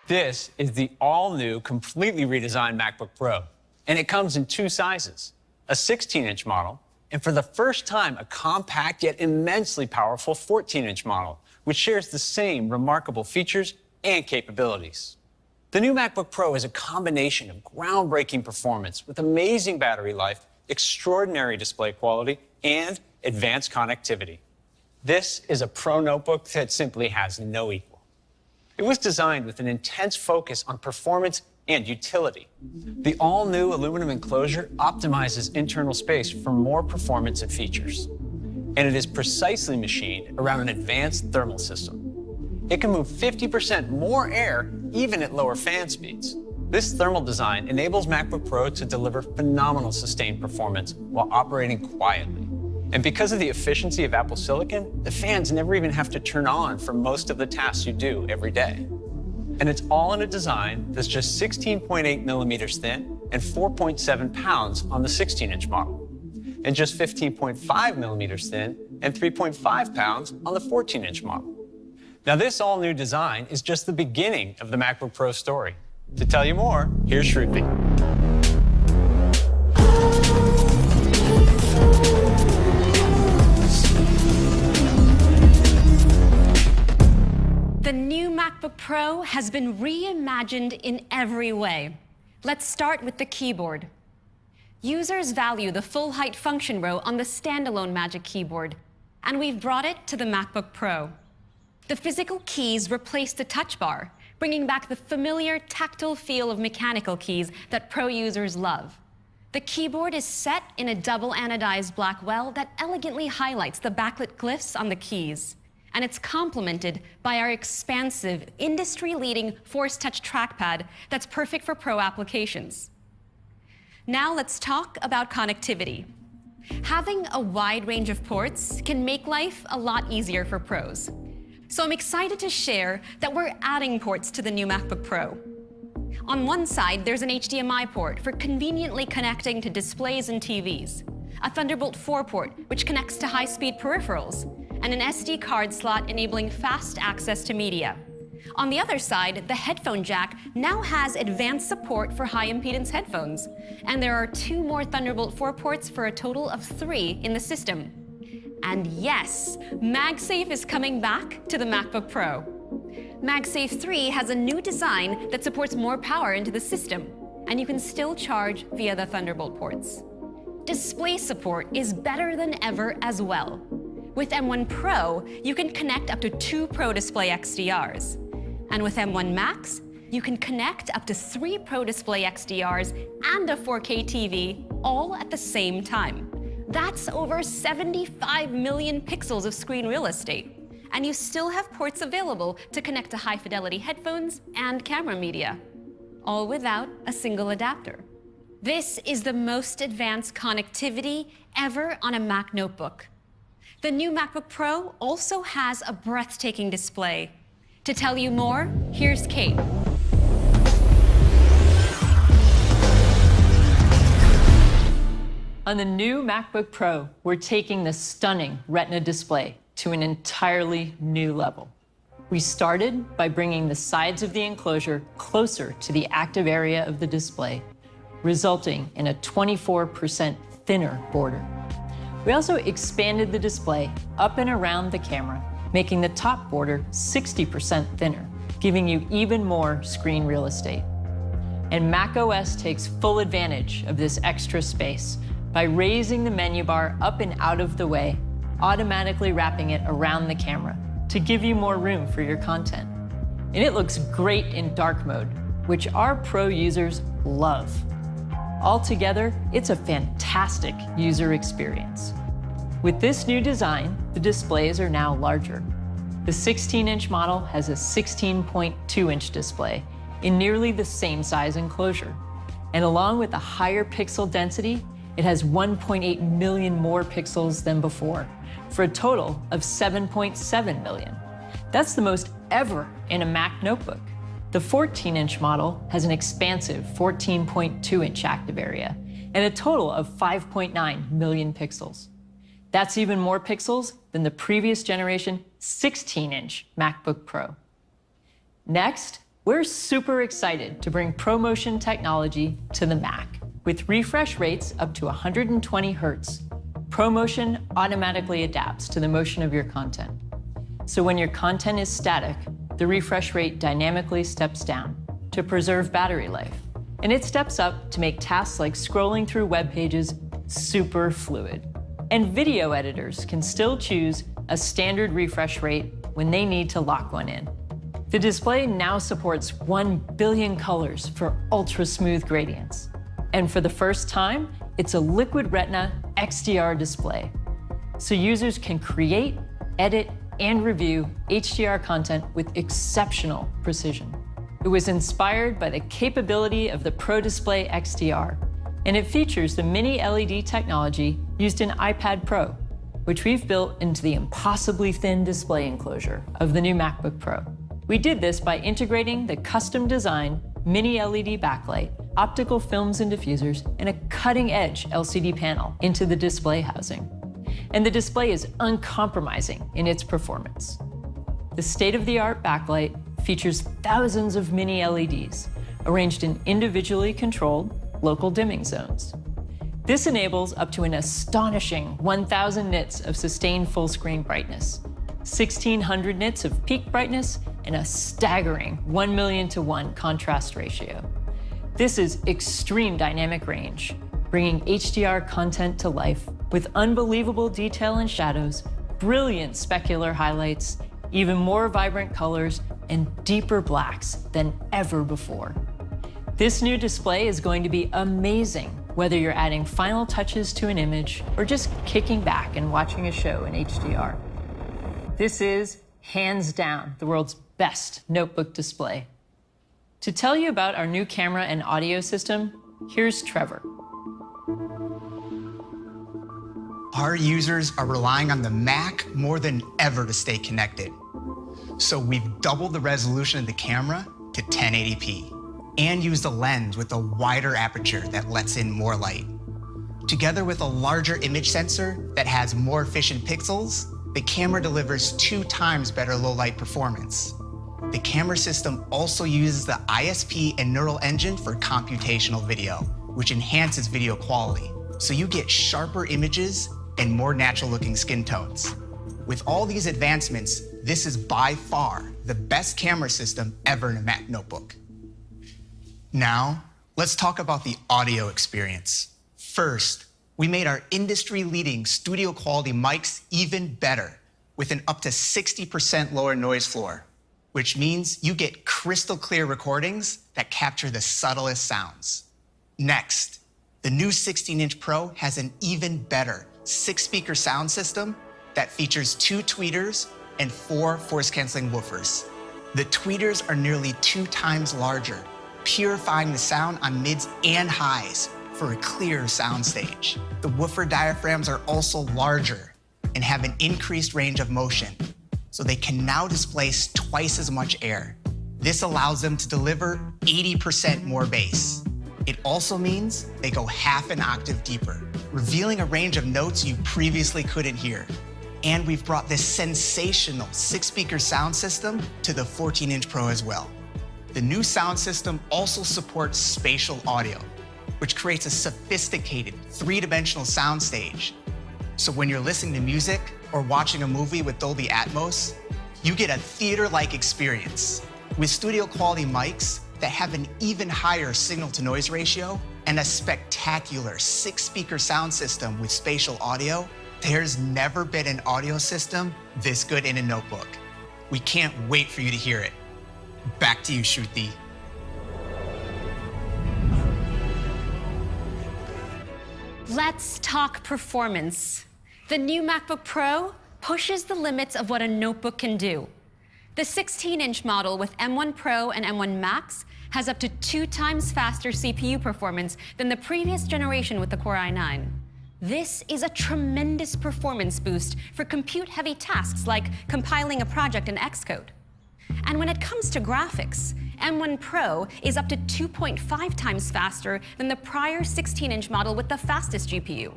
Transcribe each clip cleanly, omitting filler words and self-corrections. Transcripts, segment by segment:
This is the all-new, completely redesigned MacBook Pro, and it comes in two sizes, a 16-inch model, and for the first time, a compact yet immensely powerful 14-inch model, which shares the same remarkable features and capabilities. The new MacBook Pro is a combination of groundbreaking performance with amazing battery life, extraordinary display quality, and advanced connectivity. This is a Pro notebook that simply has no equal. It was designed with an intense focus on performance and utility. The all-new aluminum enclosure optimizes internal space for more performance and features. And it is precisely machined around an advanced thermal system. It can move 50% more air even at lower fan speeds. This thermal design enables MacBook Pro to deliver phenomenal sustained performance while operating quietly. And because of the efficiency of Apple Silicon, the fans never even have to turn on for most of the tasks you do every day. And it's all in a design that's just 16.8 millimeters thin and 4.7 pounds on the 16-inch model, and just 15.5 millimeters thin and 3.5 pounds on the 14-inch model. Now, this all-new design is just the beginning of the MacBook Pro story. To tell you more, here's Shruti. The new MacBook Pro has been reimagined in every way. Let's start with the keyboard. Users value the full-height function row on the standalone Magic Keyboard, and we've brought it to the MacBook Pro. The physical keys replace the touch bar, bringing back the familiar tactile feel of mechanical keys that Pro users love. The keyboard is set in a double anodized black well that elegantly highlights the backlit glyphs on the keys. And it's complemented by our expansive, industry-leading Force Touch trackpad that's perfect for Pro applications. Now let's talk about connectivity. Having a wide range of ports can make life a lot easier for pros. So I'm excited to share that we're adding ports to the new MacBook Pro. On one side, there's an HDMI port for conveniently connecting to displays and TVs, a Thunderbolt 4 port, which connects to high-speed peripherals, and an SD card slot enabling fast access to media. On the other side, the headphone jack now has advanced support for high-impedance headphones, and there are 2 more Thunderbolt 4 ports for a total of 3 in the system. And yes, MagSafe is coming back to the MacBook Pro. MagSafe 3 has a new design that supports more power into the system, and you can still charge via the Thunderbolt ports. Display support is better than ever as well. With M1 Pro, you can connect up to 2 Pro Display XDRs. And with M1 Max, you can connect up to 3 Pro Display XDRs and a 4K TV all at the same time. That's over 75 million pixels of screen real estate. And you still have ports available to connect to high-fidelity headphones and camera media, all without a single adapter. This is the most advanced connectivity ever on a Mac notebook. The new MacBook Pro also has a breathtaking display. To tell you more, here's Kate. On the new MacBook Pro, we're taking the stunning Retina display to an entirely new level. We started by bringing the sides of the enclosure closer to the active area of the display, resulting in a 24% thinner border. We also expanded the display up and around the camera, making the top border 60% thinner, giving you even more screen real estate. And macOS takes full advantage of this extra space by raising the menu bar up and out of the way, automatically wrapping it around the camera to give you more room for your content. And it looks great in dark mode, which our Pro users love. Altogether, it's a fantastic user experience. With this new design, the displays are now larger. The 16-inch model has a 16.2-inch display in nearly the same size enclosure. And along with the higher pixel density, it has 1.8 million more pixels than before, for a total of 7.7 million. That's the most ever in a Mac notebook. The 14-inch model has an expansive 14.2-inch active area and a total of 5.9 million pixels. That's even more pixels than the previous generation 16-inch MacBook Pro. Next, We're super excited to bring ProMotion technology to the Mac. With refresh rates up to 120 Hertz, ProMotion automatically adapts to the motion of your content. So when your content is static, the refresh rate dynamically steps down to preserve battery life. And it steps up to make tasks like scrolling through web pages super fluid. And video editors can still choose a standard refresh rate when they need to lock one in. The display now supports 1 billion colors for ultra-smooth gradients. And for the first time, it's a Liquid Retina XDR display. So users can create, edit, and review HDR content with exceptional precision. It was inspired by the capability of the Pro Display XDR, and it features the mini LED technology used in iPad Pro, which we've built into the impossibly thin display enclosure of the new MacBook Pro. We did this by integrating the custom-designed mini LED backlight, optical films and diffusers, and a cutting-edge LCD panel into the display housing. And the display is uncompromising in its performance. The state-of-the-art backlight features thousands of mini LEDs arranged in individually controlled local dimming zones. This enables up to an astonishing 1,000 nits of sustained full-screen brightness, 1,600 nits of peak brightness, and a staggering 1,000,000 to 1 contrast ratio. This is extreme dynamic range, bringing HDR content to life with unbelievable detail and shadows, brilliant specular highlights, even more vibrant colors, and deeper blacks than ever before. This new display is going to be amazing, whether you're adding final touches to an image or just kicking back and watching a show in HDR. This is, hands down, the world's best notebook display. To tell you about our new camera and audio system, here's Trevor. Our users are relying on the Mac more than ever to stay connected. So we've doubled the resolution of the camera to 1080p and used a lens with a wider aperture that lets in more light. Together with a larger image sensor that has more efficient pixels, the camera delivers 2 times better low-light performance. The camera system also uses the ISP and neural engine for computational video, which enhances video quality. So you get sharper images and more natural-looking skin tones. With all these advancements, this is by far the best camera system ever in a Mac notebook. Now, let's talk about the audio experience. First, we made our industry-leading studio-quality mics even better with an up to 60% lower noise floor, which means you get crystal-clear recordings that capture the subtlest sounds. Next, the new 16-inch Pro has an even better 6-speaker sound system that features 2 tweeters and 4 force-canceling woofers. The tweeters are nearly 2 times larger, purifying the sound on mids and highs for a clearer soundstage. The woofer diaphragms are also larger and have an increased range of motion, so they can now displace twice as much air. This allows them to deliver 80% more bass. It also means they go half an octave deeper, revealing a range of notes you previously couldn't hear. And we've brought this sensational 6-speaker sound system to the 14-inch Pro as well. The new sound system also supports spatial audio, which creates a sophisticated 3-dimensional soundstage. So when you're listening to music or watching a movie with Dolby Atmos, you get a theater-like experience. With studio-quality mics that have an even higher signal-to-noise ratio and a spectacular 6-speaker sound system with spatial audio, there's never been an audio system this good in a notebook. We can't wait for you to hear it. Back to you, Shruti. Let's talk performance. The new MacBook Pro pushes the limits of what a notebook can do. The 16-inch model with M1 Pro and M1 Max has up to 2 times faster CPU performance than the previous generation with the Core i9. This is a tremendous performance boost for compute-heavy tasks like compiling a project in Xcode. And when it comes to graphics, M1 Pro is up to 2.5 times faster than the prior 16-inch model with the fastest GPU.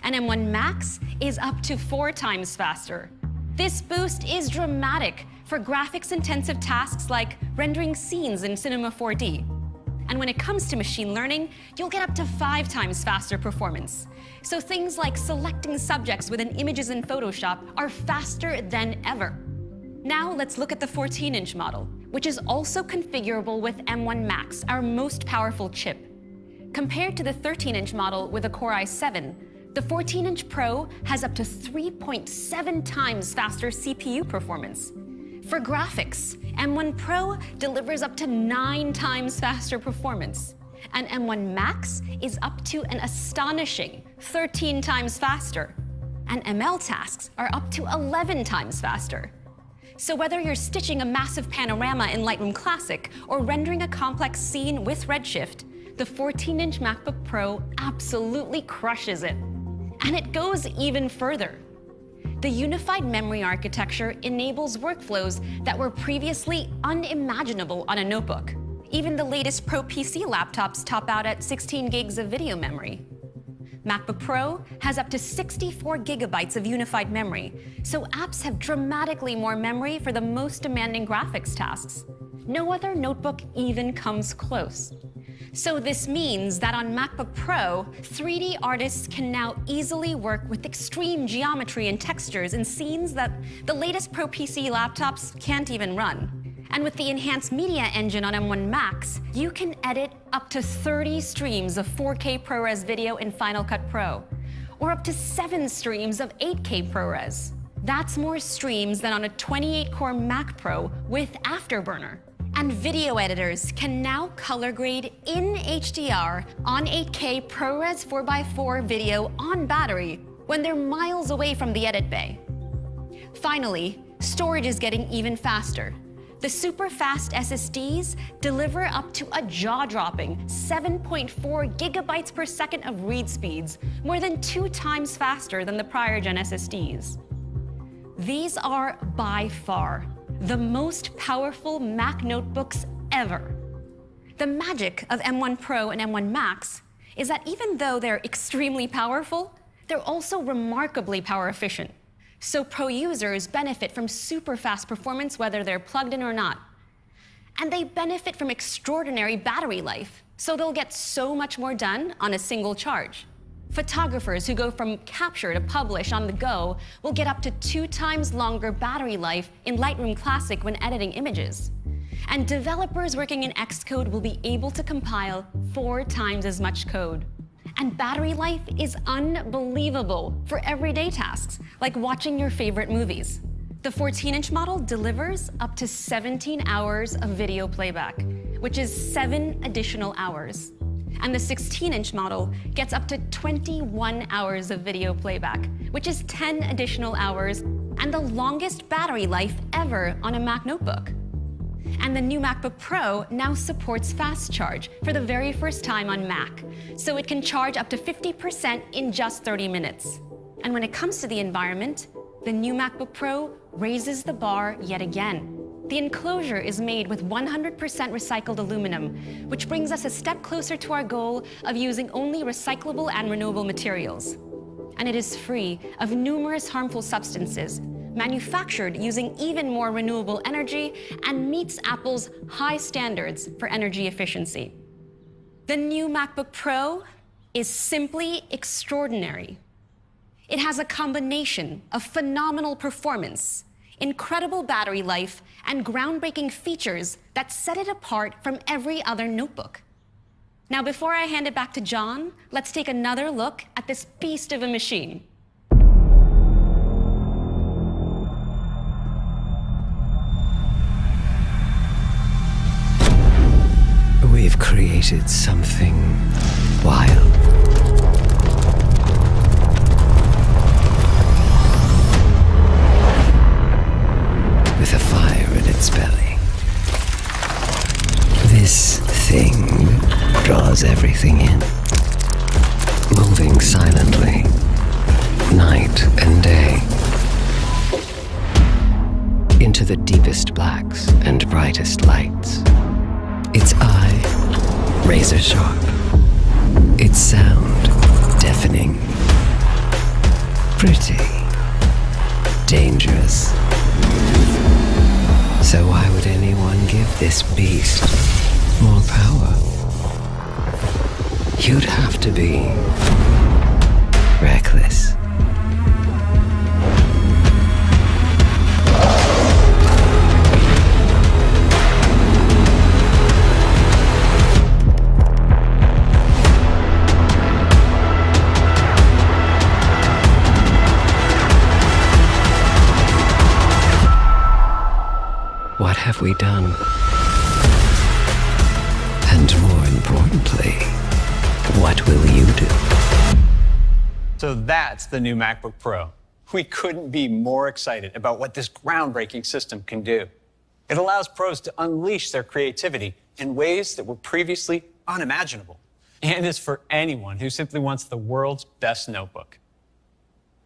And M1 Max is up to 4 times faster. This boost is dramatic for graphics-intensive tasks like rendering scenes in Cinema 4D. And when it comes to machine learning, you'll get up to 5 times faster performance. So things like selecting subjects within images in Photoshop are faster than ever. Now let's look at the 14-inch model, which is also configurable with M1 Max, our most powerful chip. Compared to the 13-inch model with a Core i7, the 14-inch Pro has up to 3.7 times faster CPU performance. For graphics, M1 Pro delivers up to 9 times faster performance, and M1 Max is up to an astonishing 13 times faster, and ML tasks are up to 11 times faster. So whether you're stitching a massive panorama in Lightroom Classic or rendering a complex scene with Redshift, the 14-inch MacBook Pro absolutely crushes it. And it goes even further. The unified memory architecture enables workflows that were previously unimaginable on a notebook. Even the latest Pro PC laptops top out at 16 gigs of video memory. MacBook Pro has up to 64 gigabytes of unified memory, so apps have dramatically more memory for the most demanding graphics tasks. No other notebook even comes close. So this means that on MacBook Pro, 3D artists can now easily work with extreme geometry and textures in scenes that the latest Pro PC laptops can't even run. And with the enhanced media engine on M1 Max, you can edit up to 30 streams of 4K ProRes video in Final Cut Pro, or up to 7 streams of 8K ProRes. That's more streams than on a 28-core Mac Pro with Afterburner. And video editors can now color grade in HDR on 8K ProRes 4x4 video on battery when they're miles away from the edit bay. Finally, storage is getting even faster. The super fast SSDs deliver up to a jaw-dropping 7.4 gigabytes per second of read speeds, more than 2 times faster than the prior gen SSDs. These are by far the most powerful Mac notebooks ever. The magic of M1 Pro and M1 Max is that even though they're extremely powerful, they're also remarkably power efficient. So Pro users benefit from super fast performance whether they're plugged in or not. And they benefit from extraordinary battery life, so they'll get so much more done on a single charge. Photographers who go from capture to publish on the go will get up to 2 times longer battery life in Lightroom Classic when editing images. And developers working in Xcode will be able to compile 4 times as much code. And battery life is unbelievable for everyday tasks, like watching your favorite movies. The 14-inch model delivers up to 17 hours of video playback, which is 7 additional hours. And the 16-inch model gets up to 21 hours of video playback, which is 10 additional hours, and the longest battery life ever on a Mac notebook. And the new MacBook Pro now supports fast charge for the very first time on Mac, so it can charge up to 50% in just 30 minutes. And when it comes to the environment, the new MacBook Pro raises the bar yet again. The enclosure is made with 100% recycled aluminum, which brings us a step closer to our goal of using only recyclable and renewable materials. And it is free of numerous harmful substances, manufactured using even more renewable energy, and meets Apple's high standards for energy efficiency. The new MacBook Pro is simply extraordinary. It has a combination of phenomenal performance, incredible battery life, and groundbreaking features that set it apart from every other notebook. Now, before I hand it back to John, let's take another look at this beast of a machine. We've created something wild. With a fire in its belly. This thing draws everything in, moving silently, night and day, into the deepest blacks and brightest lights. Its eye, razor sharp. Its sound, deafening. Pretty. Dangerous. So why would anyone give this beast more power? You'd have to be reckless. What have we done? And more importantly, what will you do? So that's the new MacBook Pro. We couldn't be more excited about what this groundbreaking system can do. It allows pros to unleash their creativity in ways that were previously unimaginable, and is for anyone who simply wants the world's best notebook.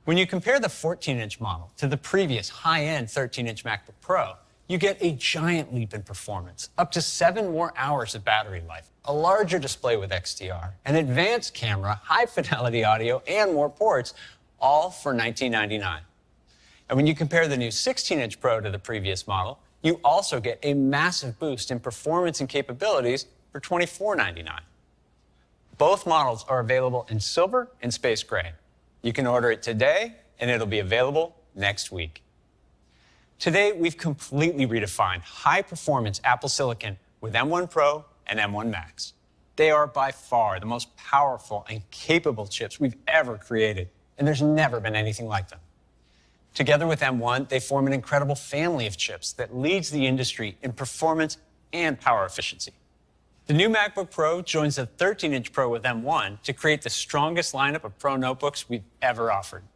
When you compare the 14-inch model to the previous high-end 13-inch MacBook Pro, you get a giant leap in performance, up to 7 more hours of battery life, a larger display with XDR, an advanced camera, high-fidelity audio, and more ports, all for $1999. And when you compare the new 16-inch Pro to the previous model, you also get a massive boost in performance and capabilities for $24.99. Both models are available in silver and space gray. You can order it today, and it'll be available next week. Today, we've completely redefined high-performance Apple Silicon with M1 Pro and M1 Max. They are by far the most powerful and capable chips we've ever created, and there's never been anything like them. Together with M1, they form an incredible family of chips that leads the industry in performance and power efficiency. The new MacBook Pro joins the 13-inch Pro with M1 to create the strongest lineup of Pro notebooks we've ever offered.